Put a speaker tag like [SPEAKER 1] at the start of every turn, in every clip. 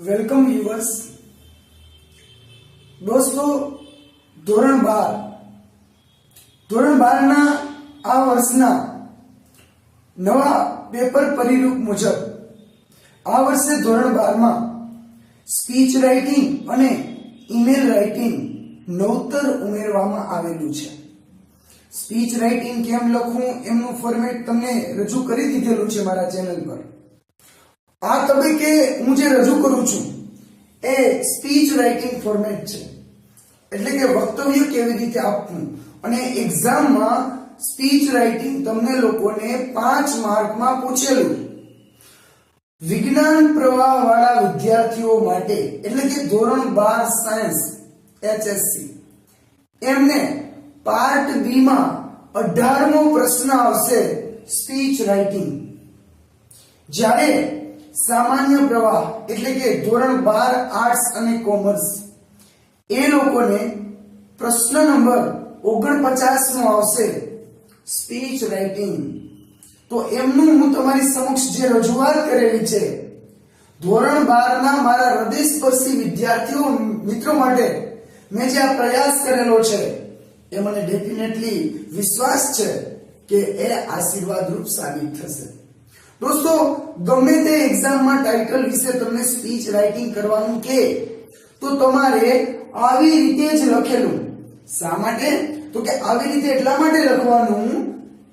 [SPEAKER 1] Welcome viewers. દોસ્તો, ધોરણ 12 ના આ વર્ષના નવા પેપર પરિરૂપ મુજબ આ વર્ષે ધોરણ 12 માં સ્પીચ રાઇટિંગ અને ઈમેલ રાઇટિંગ નવતર ઉમેરવામાં આવેલું છે. સ્પીચ રાઇટિંગ કેમ લખવું એમનું ફોર્મેટ તમને રજૂ કરી દીધેલું છે મારા ચેનલ પર. આ તબક્કે હું જે રજૂ કરું છું એ સ્પીચ રાઇટિંગ ફોર્મેટ છે, એટલે કે વક્તવ્ય કેવી રીતે આપવું. અને એક્ઝામમાં સ્પીચ રાઇટિંગ તમને લોકોને 5 માર્કમાં પૂછેલું. વિજ્ઞાન પ્રવાહ વાળા વિદ્યાર્થીઓ માટે એટલે કે ધોરણ 12 સાયન્સ HSC એમને પાર્ટ બી માં 18મો પ્રશ્ન આવશે સ્પીચ રાઇટિંગ. જ્યારે સામાન્ય પ્રવાહ એટલે કે ધોરણ 12 આર્ટ્સ અને કોમર્સ એ લોકોને પ્રશ્ન નંબર 49મો આવશે સ્પીચ રાઇટિંગ. તો એમનું હું તમારી સમક્ષ જે રજૂઆત કરેલી છે ધોરણ 12 ના મારા હૃદયસ્પર્શી વિદ્યાર્થીઓ મિત્રો માટે મેં જે આ પ્રયાસ કરેલો છે એ મને ડેફિનેટલી વિશ્વાસ છે કે એ આશીર્વાદરૂપ સાબિત થશે. દોસ્તો, ગમે તે એક્ઝામમાં ટાઇટલ વિશે તમને સ્પીચ રાઇટિંગ કરવાનું કે તો તમારે આવી રીતે જ લખેલું. શા માટે? તો કે આવી રીતે એટલા માટે લખવાનું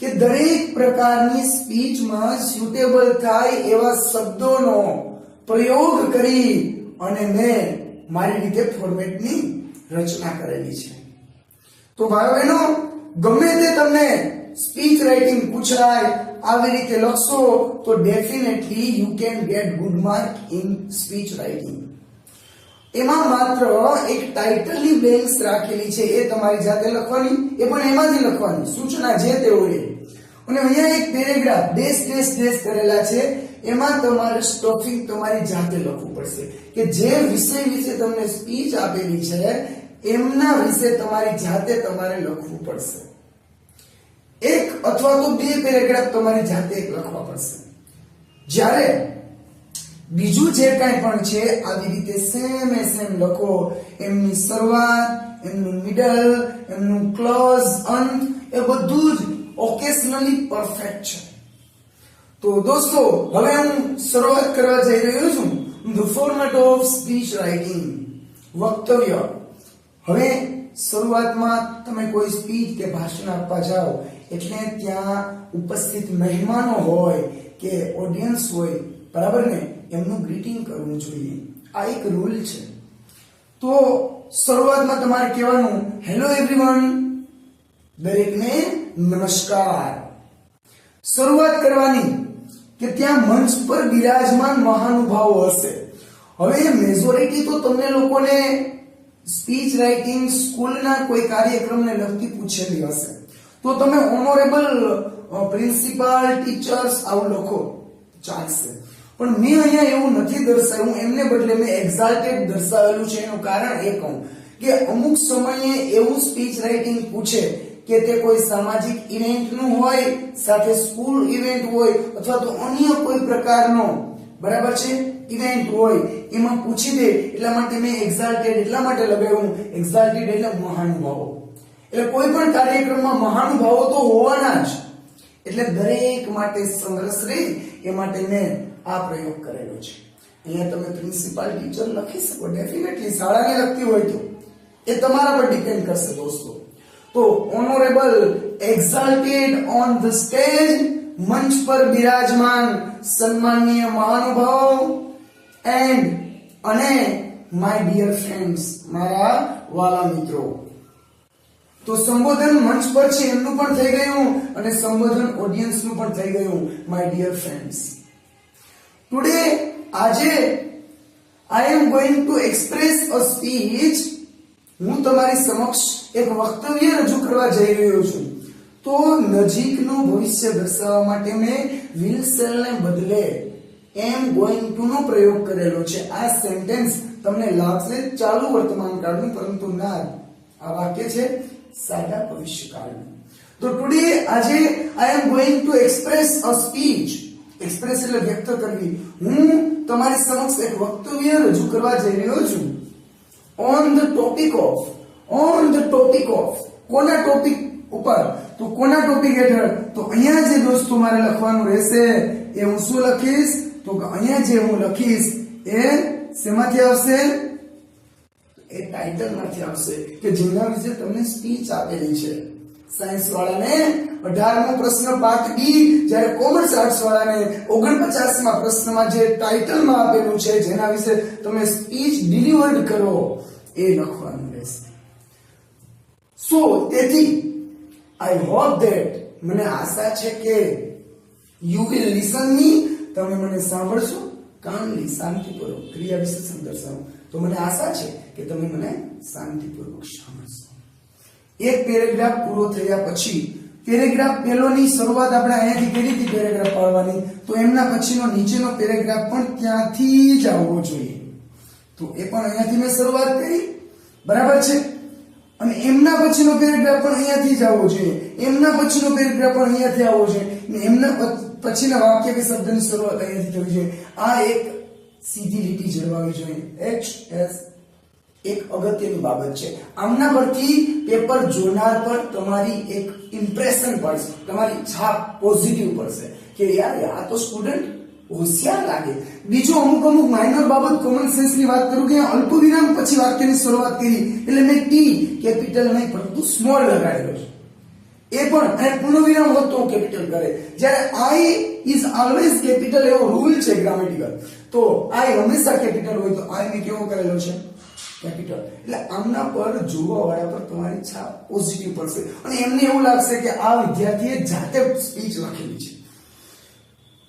[SPEAKER 1] કે દરેક પ્રકારની સ્પીચમાં સ્યુટેબલ થાય એવા શબ્દોનો પ્રયોગ કરી અને મેં મારી રીતે ફોર્મેટની રચના કરેલી છે. તો ભાઈઓ બહેનો, ગમે તે તમને સ્પીચ રાઇટિંગ પૂછાય આવી રીતે લખશો તો definitely you can get good mark in speech writing. એમાં માત્ર એક ટાઇટલની બેન્ક્સ રાખેલી છે, એ તમારી જાતે લખવાની, એ પણ એમાંથી લખવાની સૂચના જે તે હોય. અને અહીંયા એક પેરેગ્રાફ ડેશ કરેલા છે, એમાં તમારે સ્ટફિંગ તમારી જાતે લખવું પડશે કે જે વિષય વિશે તમને સ્પીચ આપેલી છે એમના વિશે તમારી જાતે તમારે લખવું પડશે. એક અથવા તો 2 પેરેગ્રાફ તમારી જાતે લખવા પડશે. જ્યારે બીજું જે કાંઈ પણ છે આવી રીતે સેમ લખો. એમની શરૂઆત, એમનું મિડલ, એમનું ક્લોઝ, અંત એ બધું જ ઓકેશનલી પરફેક્ટ છે. તો દોસ્તો, હવે હું શરૂઆત કરવા જઈ રહ્યો છું the format of speech writing, વક્તવ્ય. હવે શરૂઆતમાં તમે કોઈ સ્પીચ કે ભાષણ આપવા જાઓ એટલે ત્યાં ઉપસ્થિત મહેમાનો હોય કે ઓડિયન્સ હોય, બરાબર ને, એમનું ગ્રીટિંગ કરવું જોઈએ. આ એક રૂલ છે. તો શરૂઆતમાં તમારે કહેવાનું હેલો એવરીવન, દરેકને નમસ્કાર. શરૂઆત કરવાની કે ત્યાં મંચ પર બિરાજમાન મહાનુભાવો હશે. હવે મેજોરિટી તો તમને લોકોને સ્પીચ રાઇટિંગ સ્કૂલના કોઈ કાર્યક્રમને લગતી પૂછેલી હશે, તો તમે ઓનરેબલ પ્રિન્સિપાલ, ટીચર્સ આવું લખો, ચાલશે. પણ મેં અહીંયા એવું નથી દર્શાવ્યું, એમને બદલે મેં એક્ઝાલ્ટેડ દર્શાવેલું છે. એનું કારણ એ કહું કે અમુક સમયે એવું સ્પીચ રાઇટિંગ પૂછે કે તે કોઈ સામાજિક ઇવેન્ટનું હોય, સાથે સ્કૂલ ઇવેન્ટ હોય અથવા તો અન્ય કોઈ પ્રકારનો, બરાબર છે, ઇવેન્ટ હોય, એમાં પૂછી દે. એટલા માટે મેં એક્ઝાલ્ટેડ એટલા માટે લગાવ્યું. એક્ઝાલ્ટેડ એટલે મહાનુભાવો, એટલે કોઈ પણ કાર્યક્રમમાં મહાનુભાવો તો હોવાના જ, એટલે દરેક માટે સમરસ રહે એ માટે મેં આ પ્રયોગ કરેલો છે. અહીંયા તમે પ્રિન્સિપાલ, ટીચર લખી શકો, ડેફિનેટલી શાળાને લગતી હોય તો એ તમારા પર ડિપેન્ડ કરશે દોસ્તો. તો ઓનરેબલ, એક્ઝાલ્ટેડ ઓન ધ સ્ટેજ, મંચ પર બિરાજમાન સન્માનનીય મહાનુભાવ, એન્ડ અને માય ડિયર ફ્રેન્ડ્સ, મારા વાલા મિત્રો. તો સંબોધન મંચ પર છે એમનું પણ થઈ ગયું અને સંબોધન ઓડિયન્સનું પણ થઈ ગયું, માય ડિયર ફ્રેન્ડ્સ. ટુડે, આજે I am going to express a speech. હું તમારી સમક્ષ એક વક્તવ્ય રજૂ કરવા જઈ રહ્યો છું. તો નજીકનું ભવિષ્ય દર્શાવવા માટે મેં વિલ શેલ ને બદલે એમ ગોઈંગ ટુ નો પ્રયોગ કરેલો છે. આ સેન્ટેન્સ તમને લાગશે ચાલુ વર્તમાન કાળનું, પરંતુ ના, આ વાક્ય છે સાદા ભવિષ્યકાળનું. તો ટુડે, આજે I am going to express a speech express એટલે વ્યક્ત કરવી. હું તમારી સમક્ષ એક વક્તવ્ય રજૂ કરવા જઈ રહ્યો છું. ઓન ધ ટોપિક ઓફ કોના ટોપિક ઉપર? તો કોના ટોપિક હેઠળ? તો અહીંયા જે દોસ્તો મારે લખવાનું રહેશે એ હું શું લખીશ? તો અહીંયા જે હું લખીશ એ શેમાંથી આવશે? એ ટાઇટલ માંથી આવશે કે જેના વિશે તમને સ્પીચ આપેલી છે. સાયન્સ વાળાને 18મો પ્રશ્ન પાર્ટ બી, જ્યારે કોમર્સ આર્ટ્સ વાળાને 49મા પ્રશ્નમાં જે ટાઇટલમાં આપેલું છે જેના વિશે તમે સ્પીચ ડિલિવર્ડ કરો એ લખવાનું રહેશે. સો તેથી આઈ હોપ ધેટ, મને આશા છે કે યુ વિલ લિસન મી, તમે મને સાંભળશો. કામલી, શાંતિપૂર્વક ક્રિયા વિશેષણ દર્શાવો. તો મને આશા છે કે તમે મને શાંતિપૂર્વક સાંભળશો. એક પેરેગ્રાફ પૂરો થયા પછી, પેરેગ્રાફ પહેલોની શરૂઆત આપણે અહીંયાથી કરી હતી પેરેગ્રાફ પાડવાની, તો એમના પછીનો નીચેનો પેરેગ્રાફ પણ ત્યાંથી જ આવવો જોઈએ. તો એ પણ અહીંયાથી મેં શરૂઆત કરી, બરાબર છે. અને એમના પછીનો પેરેગ્રાફ પણ અહીંયાથી જ આવવો જોઈએ, એમના પછીનો પેરેગ્રાફ પણ અહીંયાથી આવવો જોઈએ, અને એમના પછીના વાક્ય કે શબ્દની શરૂઆત અહીંયાથી થવી જોઈએ. આ એક સીધી લીટી જળવાવી જોઈએ. એક અગત્યની બાબત છે. આમના પરથી પેપર જોનાર પર તમારી એક ઇમ્પ્રેશન પડશે, તમારી છાપ પોઝિટિવ પડશે કે યાર આ તો સ્ટુડન્ટ હોશિયાર લાગે. બીજું અમુક માઇનર બાબત, કોમન સેન્સ ની વાત કરું કે અલ્પ વિરામ પછી વાક્યની શરૂઆત કરી એટલે મેં ટી કેપિટલ નહીં પરંતુ સ્મોલ લગાડેલો છે. એ પણ અને પૂર્ણ વિરામ હોત તો કેપિટલ કરે. જ્યારે આઈ ઇઝ ઓલવેઝ કેપિટલ એવો રૂલ છે ગ્રામેટિકલ, તો આઈ હંમેશા કેપિટલ હોય તો આઈ મેં કેવો કરેલો છે? કેપિટલ. એટલે આમના પર જોવા વાળા પર તમારી છાપ પોઝિટિવ પડશે અને એમને એવું લાગશે કે આ વિદ્યાર્થીએ જાતે સ્પીચ લખેલી છે.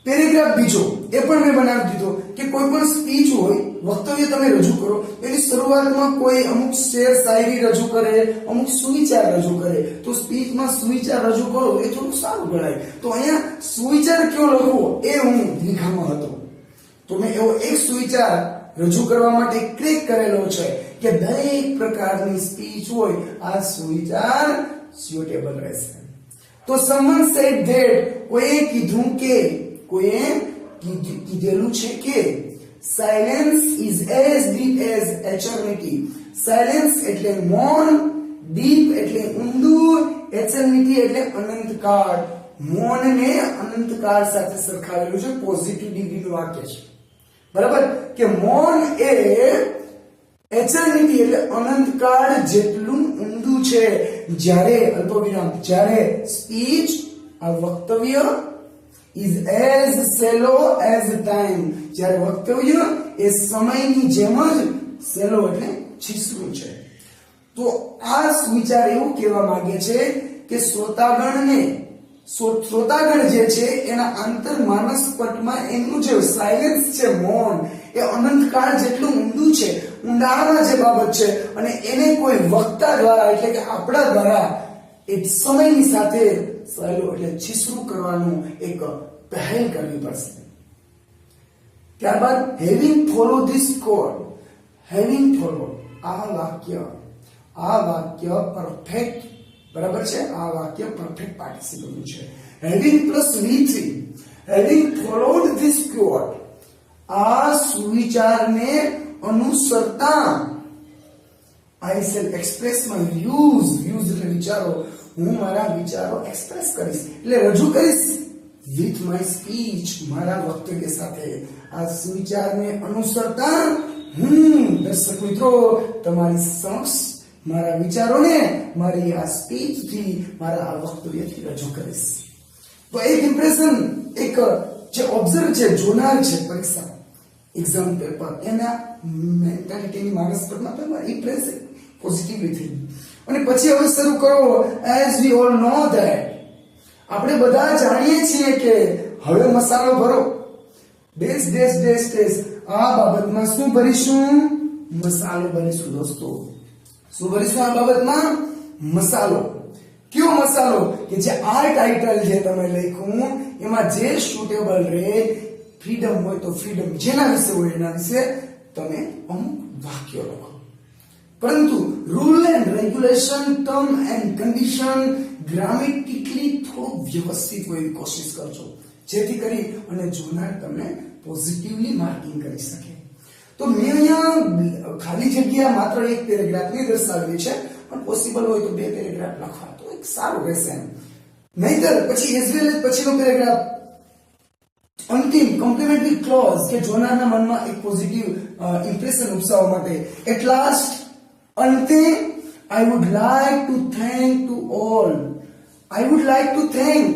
[SPEAKER 1] પેરેગ્રાફ બીજો એ પણ મેં બનાવી દીધો કે કોઈ પણ સ્પીચ હોય, વક્તવ્ય તમે રજૂ કરો, એની શરૂઆતમાં કોઈ અમુક શેર શાયરી રજૂ કરે, અમુક સુવિચાર રજૂ કરે, તો સ્પીચમાં સુવિચાર રજૂ કરો એ થોડું સારું ગણાય. તો અહીંયા સુવિચાર કયો લખવો એ હું દ્વિધામાં હતો. તો મેં એવો એક સુવિચાર રજૂ કરવા માટે ક્લિક કરેલો છે કે દરેક પ્રકારની સ્પીચ હોય આ સુવિચાર સ્યુટેબલ રહેશે. તો someone said that, કોઈએ કીધું કે, કોઈએ કીધેલું છે કે silence is as deep as eternity. Silence એટલે મૌન, ડીપ એટલે ઊંડું, એટર્નિટી એટલે અનંતકાળ. મૌનને અનંતકાળ સાથે સરખાવેલું છે. પોઝિટિવ ડિગ્રીનું વાક્ય છે, બરાબર, કે મૌન એ એટર્નિટી એટલે અનંતકાળ જેટલું ઊંડું છે. જ્યારે અલ્પવિરામ, જ્યારે સ્પીચ આ વક્તવ્ય is as shallow as time, જ્યારે વક્તવ્ય એ સમયની જેમ જ shallow એટલે છીછરું છે. તો આ વિચાર એવું કહેવા માંગે છે કે શ્રોતાગણ જે છે એના આંતર માનસ પટમાં એમનું જે સાયલેન્સ છે, મૌન, એ અનંતકાળ જેટલું ઊંડું છે, ઊંડાણમાં જે બાબત છે, અને એને કોઈ વક્તા દ્વારા એટલે કે આપણા દ્વારા એ સમયની સાથે સહેલું એટલે છીછરું કરવાનું એક પહેલ કરવી પડશે. ત્યારબાદ having follow this code, having follow, આ વાક્ય પરફેક્ટ, બરાબર છે, આ વાક્ય પરફેક્ટ પાર્ટિસિપલ છે. Having plus V3, having followed this code, આ સુવિચારને અનુસરતા I shall express my views એટલે વિચારો, હું મારા વિચારો એક્સપ્રેસ કરીશ એટલે રજૂ કરીશ with my speech, મારા વક્તવ્ય સાથે. આ સુવિચારને અનુસરતા હું દર્શક મિત્રો તમારી સમક્ષ મારા વિચારોને મારી આ સ્પીચ થી, મારા આ વક્તવ્યથી રજૂ કરીશ. તો એક ઇમ્પ્રેશન, એક જે ઓબ્ઝર્વ છે, જોનાર છે પરીક્ષા એક્ઝામ પેપર, એના મેન્ટાલિટીની માનસ પટમાં તમારી ઇમ્પ્રેશન પોઝિટિવલી થઈ. અને પછી હવે શરૂ કરો. As we all know that, આપણે બધા જાણીએ છીએ કે હવે મસાલો ભરો, ડેશ ડેશ ડેશ ડેશ, આ બાબતમાં શું ભરીશું? મસાલો ભરીશું દોસ્તો. શું ભરીશું આ બાબતમાં? મસાલો. કયો મસાલો? કે જે આ ટાઇટલ જે તમે લખ્યું એમાં જે સુટેબલ રહે, ફ્રીડમ હોય તો ફ્રીડમ, જેના વિશે હોય એના વિશે તમે અમુક વાક્યો લખો. પરંતુ rule and regulation, term and condition grammatically થોડું વ્યવસ્થિત હોય એવી કોશિશ કરજો. જેથી કરી અને જોનાર તમને પોઝિટિવલી માર્કિંગ કરી શકે. તો મેં અહીંયા ખાલી જગ્યા માત્ર એક પેરેગ્રાફની દર્શાવેલી છે, પણ પોસિબલ હોય તો બે પેરેગ્રાફ લખવા તો એક સારું રહેશે એમ. નહીતર પછી એઝ વેલ પછીનો પેરેગ્રાફ અંતિમ કોમ્પ્લિમેન્ટરી ક્લોઝ કે જોનારના મનમાં એક પોઝિટિવ ઇમ્પ્રેશન ઉપસાવવા માટે. એટ લાસ્ટ અંતે I would like to thank to all. I would like to thank.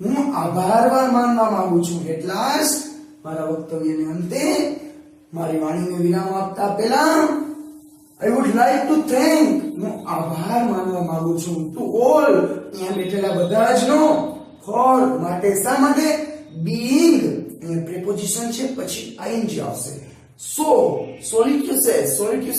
[SPEAKER 1] હું આભાર માનવા માંગુ છું. એટ લાસ્ટ મારા વક્તવ્યને અંતે મારી વાણીને વિરામ આપતા પહેલા I would like to thank. હું આભાર માનવા માંગુ છું to all. અહીંયા બેઠેલા બધા જ નો for માટે. શા માટે? being preposition છે, પછી ing આવશે. સોલિટ્યુડ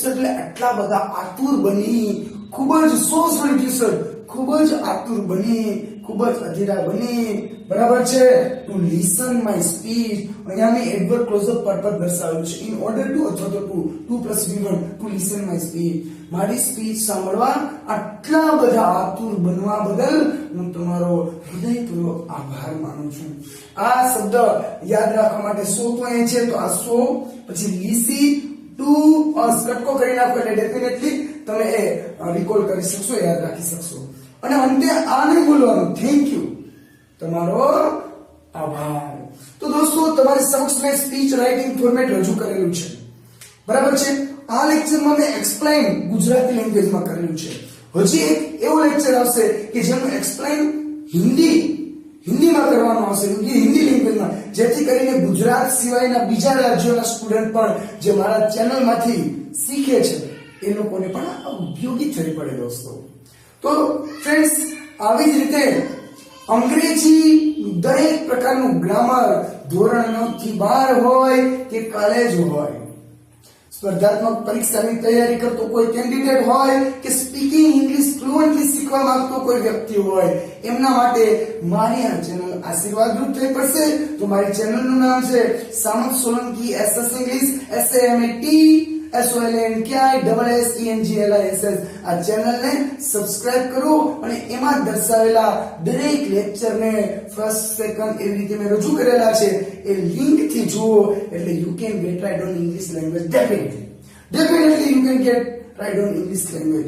[SPEAKER 1] એટલે આટલા બધા આતુર બની, ખૂબ જ સોલિટ્યુડ, ખૂબ જ આતુર બની, ખૂબ જ અધીરા બની, બરાબર છે. ટુ લિસન માય સ્પીચ, અહીંયા મેં એડવર્બ ક્લોઝર પર્પઝ દર્શાવેલું છે. ઇન ઓર્ડર ટુ અથવા તો two plus V1 to listen my speech. મારી સ્પીચ સાંભળવા આટલા બધા આતુર બનવા બદલ હું તમારો હૃદયપૂર્વક આભાર માનું છું. આ શબ્દ યાદ રાખવા માટે સો તો અહીં છે, તો આ સો પછી લીસી ટુ કટકો કરી નાખો એટલે ડેફિનેટલી તમે એ રિકોલ કરી શકશો, યાદ રાખી શકશો. અને અંતે આ નહીં બોલવાનું, થેન્ક યુ, તમારો આભાર. તો દોસ્તો તમારી સમક્ષ મેં સ્પીચ રાઇટિંગ ફોર્મેટ રજૂ કરેલું છે, બરાબર છે. આ લેક્ચરમાં મેં એક્સપ્લેન ગુજરાતી લેંગ્વેજમાં કરેલું છે. હજી એક એવો લેક્ચર આવશે કે જેનું એક્સપ્લેન હિન્દીમાં કરવાનું આવશે, હિન્દી લેંગ્વેજમાં, જેથી કરીને ગુજરાત સિવાયના બીજા રાજ્યોના સ્ટુડન્ટ પણ જે મારા ચેનલમાંથી શીખે છે એ લોકોને પણ આ ઉપયોગી થઈ પડે દોસ્તો. તો ફ્રેન્ડ્સ, આવી જ રીતે અંગ્રેજી દરેક પ્રકારનું ગ્રામર ધોરણ 9 થી 12 હોય કે કોલેજ હોય, સ્પર્ધાત્મક પરીક્ષાની તૈયારી કરતો કોઈ કેન્ડિડેટ હોય કે સ્પીકિંગ ઇંગ્લિશ ફ્લુઅન્ટલી શીખવા માંગતો કોઈ વ્યક્તિ હોય, એમના માટે મારી આ ચેનલ આશીર્વાદરૂપ થઈ પડશે. તો મારી ચેનલનું નામ છે સામંત સોલંકી SS ઇંગ્લિશ, SAMATSOLNKI આ ચેનલને સબસ્ક્રાઇબ કરો અને એમાં દર્શાવેલા દરેક લેક્ચરને ફર્સ્ટ સેકન્ડ એવી રીતે મેં રજૂ કરેલા છે એ લિંક થી જુઓ, એટલે you can get right on English language. Definitely you can get right on English language,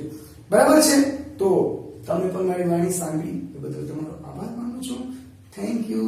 [SPEAKER 1] બરાબર છે. તો તમે પણ મારી વાણી સાંભળી એ બદલ તમારો આભાર માનું છું. Thank you.